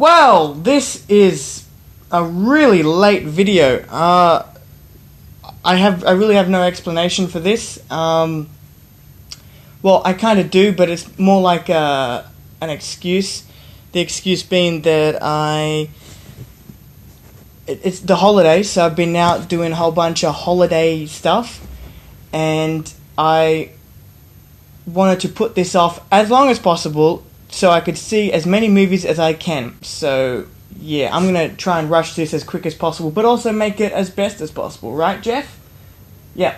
Well, this is a really late video. I really have no explanation for this. Well, I kind of do, but it's more like an excuse. The excuse being that it's the holidays, so I've been out doing a whole bunch of holiday stuff, and I wanted to put this off as long as possible so I could see as many movies as I can. So yeah, I'm gonna try and rush this as quick as possible, but also make it as best as possible, right, Jeff? Yeah,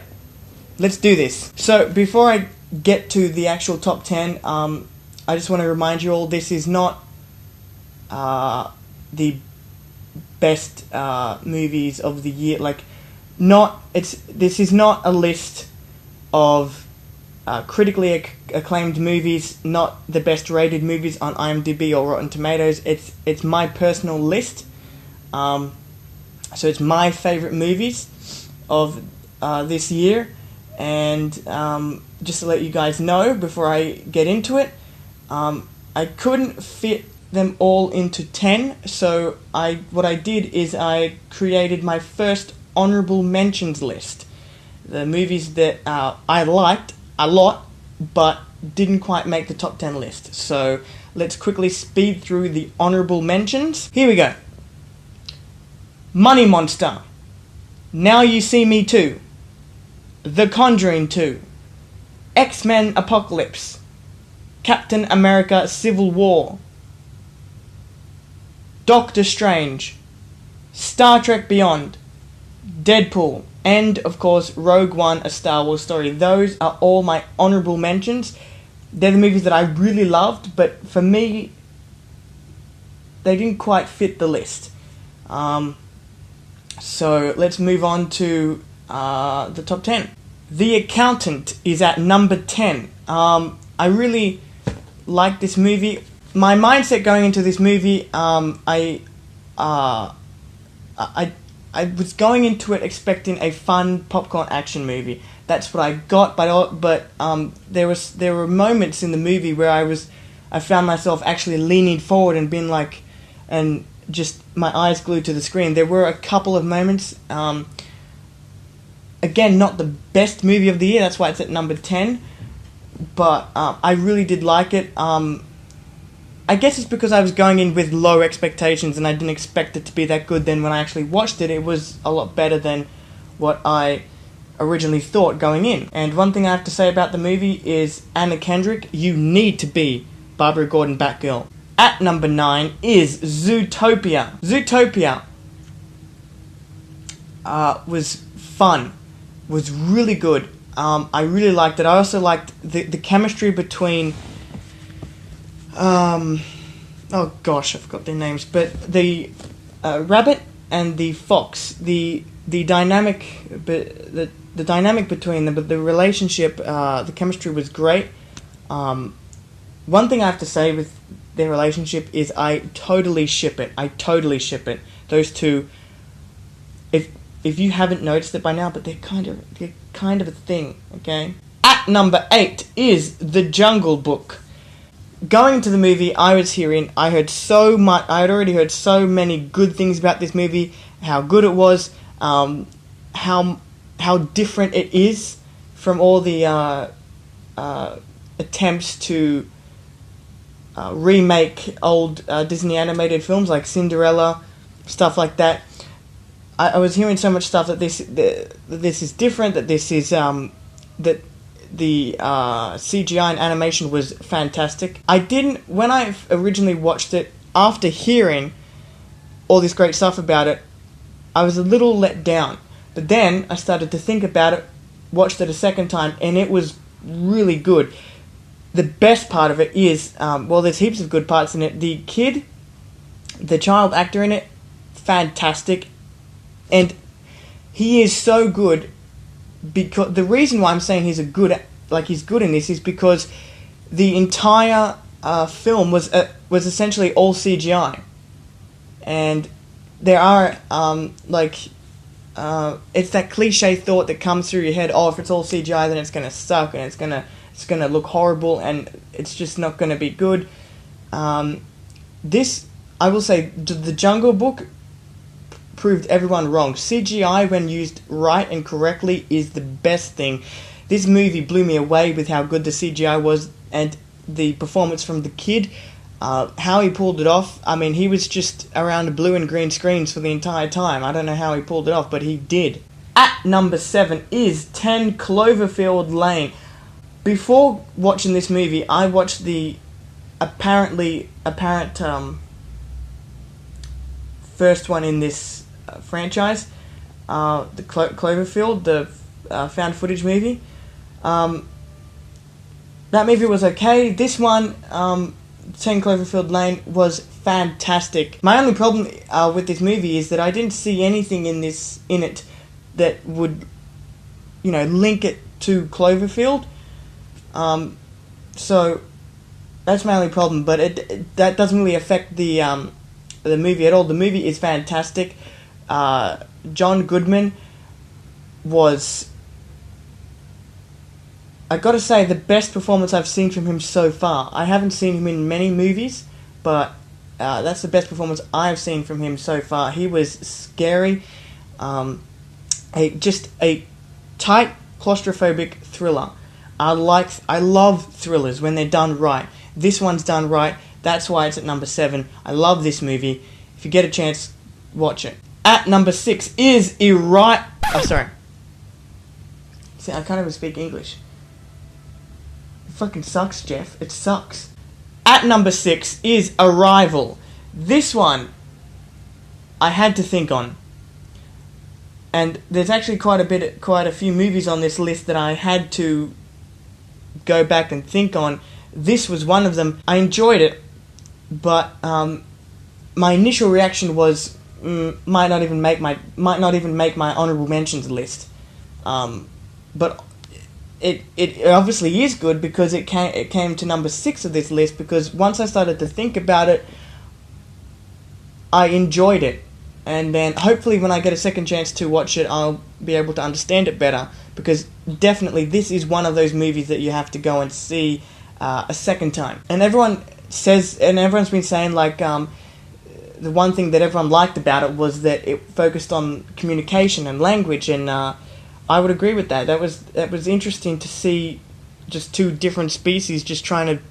let's do this. So before I get to the actual top 10, I just want to remind you all, this is not the best movies of the year. This is not a list of critically acclaimed movies, not the best rated movies on IMDb or Rotten Tomatoes. It's my personal list. So it's my favorite movies of this year, and just to let you guys know before I get into it, I couldn't fit them all into 10, so what I did is I created my first honorable mentions list. The movies that I liked a lot, but didn't quite make the top 10 list. So let's quickly speed through the honorable mentions. Here we go. Money Monster, Now You See Me Too, The Conjuring 2, X-Men Apocalypse, Captain America Civil War, Doctor Strange, Star Trek Beyond, Deadpool, and of course Rogue One, A Star Wars Story. Those are all my honorable mentions. They're the movies that I really loved, but for me, they didn't quite fit the list. So let's move on to the top 10. The Accountant is at number 10. I really like this movie. My mindset going into this movie, I was going into it expecting a fun popcorn action movie. That's what I got, but there were moments in the movie where I found myself actually leaning forward and being like, and just my eyes glued to the screen. There were a couple of moments. Again, not the best movie of the year. That's why it's at number 10. But I really did like it. I guess it's because I was going in with low expectations and I didn't expect it to be that good. Then when I actually watched it, it was a lot better than what I originally thought going in. And one thing I have to say about the movie is Anna Kendrick, you need to be Barbara Gordon Batgirl. At number 9 is Zootopia. Zootopia was fun, was really good. I really liked it. I also liked the chemistry between oh gosh, I forgot their names, but the rabbit and the fox, the dynamic, the dynamic between them, but the relationship, the chemistry was great. One thing I have to say with their relationship is I totally ship it. Those two, if you haven't noticed it by now, but they're kind of a thing, okay? At number 8 is The Jungle Book. Going into the movie, I had already heard so many good things about this movie, how good it was, how different it is from all the attempts to remake old Disney animated films like Cinderella, stuff like that. I was hearing so much stuff that this is different, that this is that the CGI and animation was fantastic. When I originally watched it, after hearing all this great stuff about it, I was a little let down. But then I started to think about it, watched it a second time, and it was really good. The best part of it is, there's heaps of good parts in it. The child actor in it, fantastic. And he is so good, because the reason why I'm saying he's good in this is because the entire film was essentially all CGI, and there are it's that cliche thought that comes through your head. Oh, if it's all CGI, then it's gonna suck and it's gonna look horrible and it's just not gonna be good. I will say the Jungle Book proved everyone wrong. CGI, when used right and correctly, is the best thing. This movie blew me away with how good the CGI was and the performance from the kid. How he pulled it off. I mean, he was just around the blue and green screens for the entire time. I don't know how he pulled it off, but he did. At number 7 is 10 Cloverfield Lane. Before watching this movie, I watched the apparent first one in this franchise, the Cloverfield, the found footage movie. That movie was okay. This one, 10 Cloverfield Lane, was fantastic. My only problem with this movie is that I didn't see anything in it that would, link it to Cloverfield. So that's my only problem. But that doesn't really affect the movie at all. The movie is fantastic. John Goodman was, I gotta say, the best performance I've seen from him so far. I haven't seen him in many movies, but that's the best performance I've seen from him so far. He was scary. Just a tight, claustrophobic thriller. I love thrillers when they're done right. This one's done right. That's why it's at number 7. I love this movie. If you get a chance, watch it. At number 6 is sorry. See, I can't even speak English. It fucking sucks, Jeff. It sucks. At number 6 is Arrival. This one, I had to think on. And there's actually quite a few movies on this list that I had to go back and think on. This was one of them. I enjoyed it, but my initial reaction was might not even make my honorable mentions list. But it obviously is good because it came to number 6 of this list, because once I started to think about it, I enjoyed it. And then hopefully when I get a second chance to watch it, I'll be able to understand it better, because definitely this is one of those movies that you have to go and see a second time. And everyone's been saying, like, the one thing that everyone liked about it was that it focused on communication and language, and I would agree with that. That was interesting to see just two different species just trying to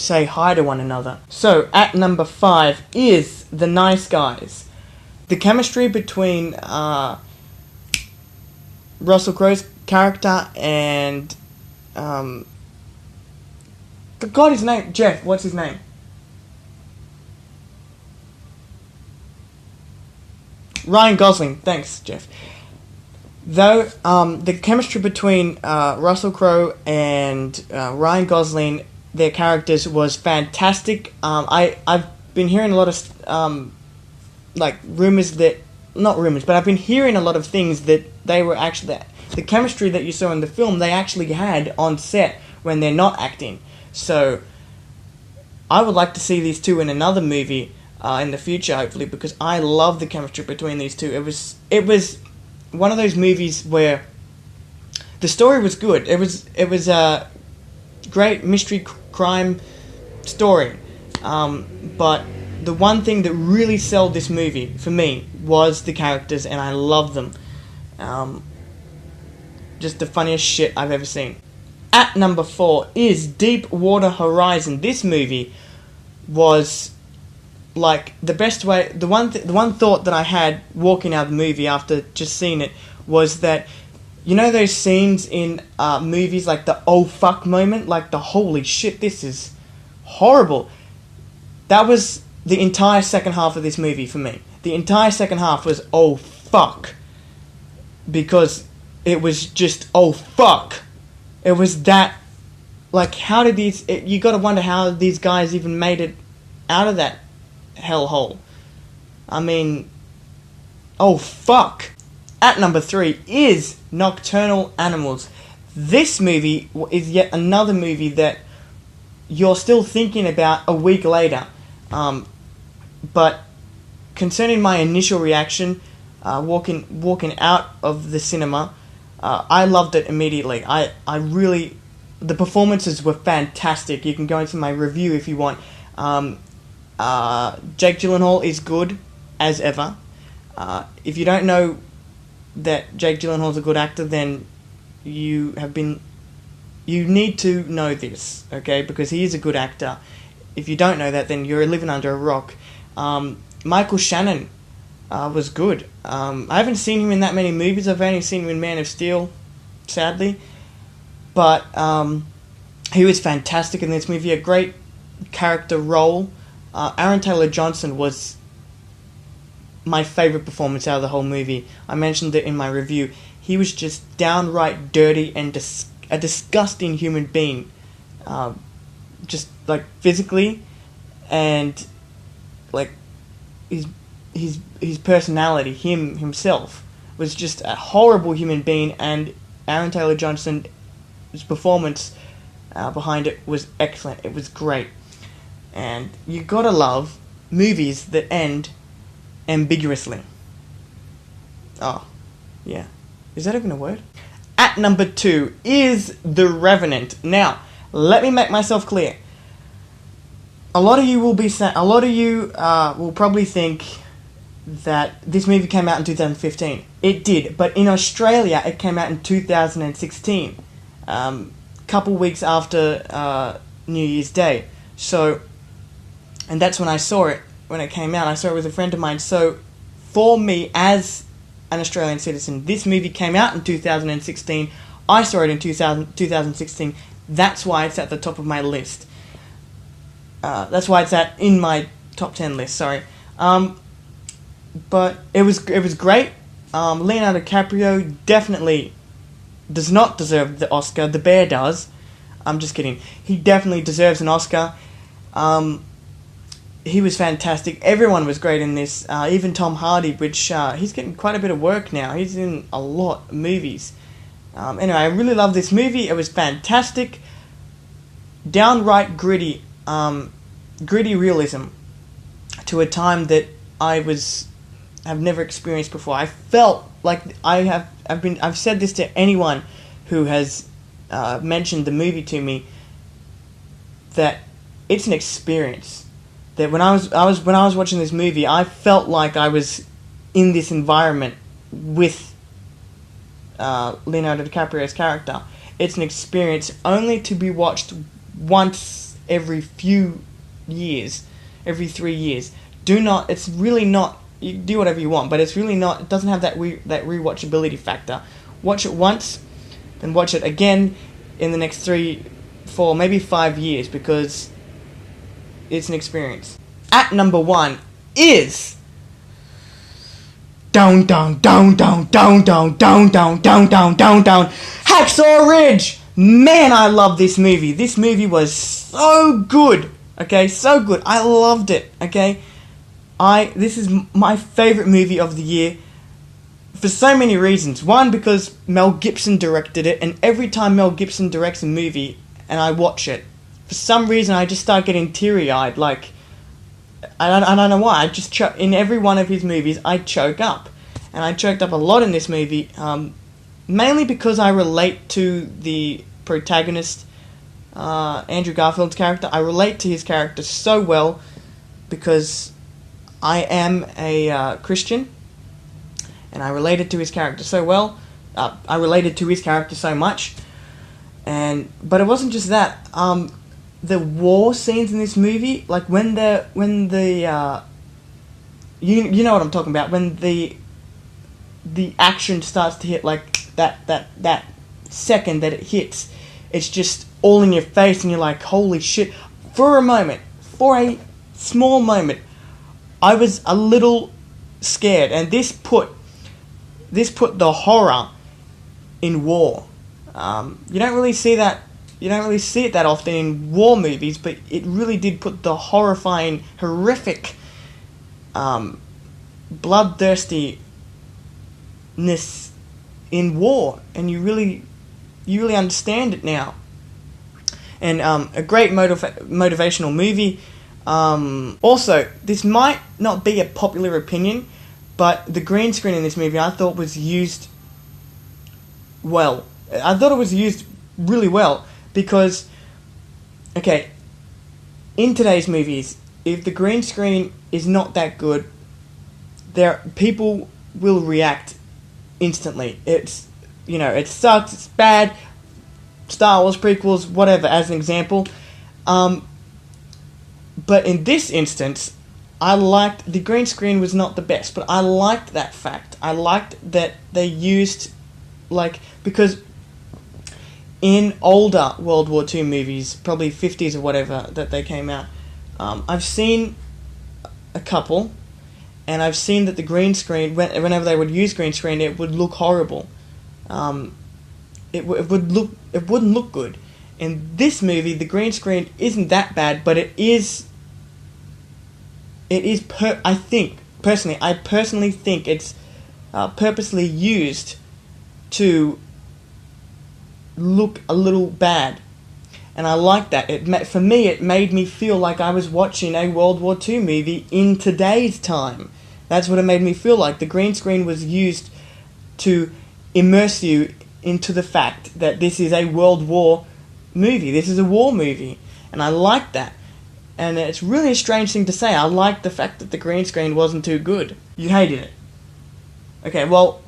say hi to one another. So, at number 5 is The Nice Guys. The chemistry between Russell Crowe's character and his name, Jeff, what's his name? Ryan Gosling, thanks, Jeff. Though the chemistry between Russell Crowe and Ryan Gosling, their characters, was fantastic. I've been hearing a lot of rumors that, not rumors, but I've been hearing a lot of things that they were actually, the chemistry that you saw in the film, they actually had on set when they're not acting. So I would like to see these two in another movie in the future, hopefully, because I love the chemistry between these two. It was one of those movies where the story was good. It was a great mystery crime story, but the one thing that really sold this movie for me was the characters, and I love them. Just the funniest shit I've ever seen. At number 4 is Deepwater Horizon. This movie was like the best way. The one thought that I had walking out of the movie after just seeing it was that, you know those scenes in movies, like the oh fuck moment, like the holy shit, this is horrible. That was the entire second half of this movie for me. The entire second half was oh fuck, because it was just oh fuck. It was that, like, how did these, you gotta wonder how these guys even made it out of that hellhole. I mean, oh fuck. At number 3 is Nocturnal Animals. This movie is yet another movie that you're still thinking about a week later. But concerning my initial reaction, walking out of the cinema, I loved it immediately. I really, the performances were fantastic. You can go into my review if you want. Jake Gyllenhaal is good as ever. If you don't know that Jake Gyllenhaal's a good actor, then you need to know this, okay? Because he is a good actor. If you don't know that, then you're living under a rock. Michael Shannon was good. I haven't seen him in that many movies. I've only seen him in Man of Steel, sadly. But he was fantastic in this movie. A great character role. Aaron Taylor-Johnson was my favourite performance out of the whole movie. I mentioned it in my review. He was just downright dirty and a disgusting human being. Just, like, physically, and, like, his personality, himself, was just a horrible human being, and Aaron Taylor-Johnson's performance behind it was excellent. It was great. And you gotta love movies that end ambiguously. Oh, yeah. Is that even a word? At number 2 is The Revenant. Now, let me make myself clear. A lot of you will probably think that this movie came out in 2015. It did, but in Australia it came out in 2016, couple weeks after New Year's Day. So, and that's when I saw it. When it came out, I saw it with a friend of mine. So, for me, as an Australian citizen, this movie came out in 2016. I saw it in 2016. That's why it's at the top of my list. That's why it's in my top 10 list. Sorry, but it was great. Leonardo DiCaprio definitely does not deserve the Oscar. The Bear does. I'm just kidding. He definitely deserves an Oscar. He was fantastic. Everyone was great in this. Even Tom Hardy, which he's getting quite a bit of work now. He's in a lot of movies. Anyway, I really love this movie. It was fantastic. Downright gritty realism to a time that I've never experienced before. I felt like I've said this to anyone who has mentioned the movie to me, that it's an experience. That when I was watching this movie, I felt like I was in this environment with Leonardo DiCaprio's character. It's an experience only to be watched once every few years, every 3 years. It's really not. You do whatever you want, but it's really not. It doesn't have that rewatchability factor. Watch it once, then watch it again in the next 3, 4, maybe 5 years, because it's an experience. At number 1 is Hacksaw Ridge. Man, I love this movie. This movie was so good. Okay, so good. I loved it. Okay, this is my favorite movie of the year for so many reasons. One, because Mel Gibson directed it, and every time Mel Gibson directs a movie and I watch it, for some reason I just start getting teary-eyed. Like, I don't know why. In every one of his movies, I choke up, and I choked up a lot in this movie. Mainly because I relate to the protagonist, Andrew Garfield's character. I relate to his character so well because I am a Christian, and I related to his character so well. I related to his character so much, but it wasn't just that. The war scenes in this movie, like when the you know what I'm talking about, when the action starts to hit, like that second that it hits, it's just all in your face, and you're like, holy shit. For a small moment, I was a little scared, and this put the horror in war. You don't really see it that often in war movies, but it really did put the horrifying, horrific, bloodthirstiness in war, and you really understand it now. And a great motivational movie. Also, this might not be a popular opinion, but the green screen in this movie I thought was used well. I thought it was used really well because, okay, in today's movies, if the green screen is not that good, people will react instantly. It sucks, it's bad, Star Wars prequels, whatever, as an example. But in this instance, I liked, the green screen was not the best, but I liked that fact. I liked that they used, because in older World War II movies, probably 50s or whatever, that they came out, I've seen a couple, and I've seen that the green screen, whenever they would use green screen, it would look horrible. It wouldn't look good. In this movie, the green screen isn't that bad, but I personally think it's purposely used to look a little bad. And I like that. For me, it made me feel like I was watching a World War II movie in today's time. That's what it made me feel like. The green screen was used to immerse you into the fact that this is a World War movie. This is a war movie. And I like that. And it's really a strange thing to say. I like the fact that the green screen wasn't too good. You hated it. Okay, well,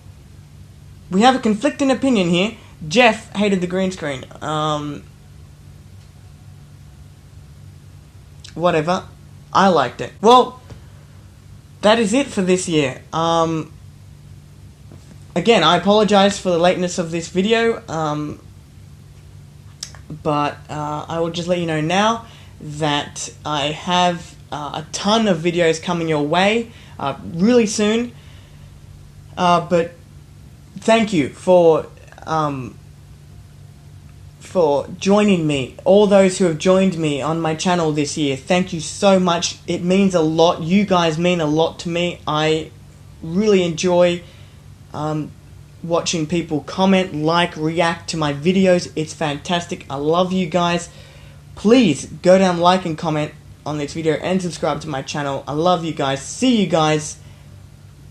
we have a conflicting opinion here. Jeff hated the green screen. Whatever. I liked it. Well, that is it for this year. Again, I apologise for the lateness of this video, but I will just let you know now that I have a ton of videos coming your way really soon. But thank you for joining me. All those who have joined me on my channel this year, thank you so much. It means a lot. You guys mean a lot to me. I really enjoy watching people comment, react to my videos. It's fantastic. I love you guys. Please go down, like and comment on this video and subscribe to my channel. I love you guys. See you guys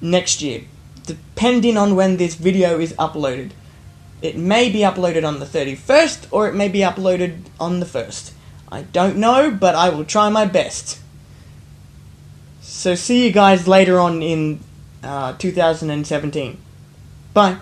next year, depending on when this video is uploaded. It may be uploaded on the 31st, or it may be uploaded on the 1st. I don't know, but I will try my best. So see you guys later on in 2017. Bye.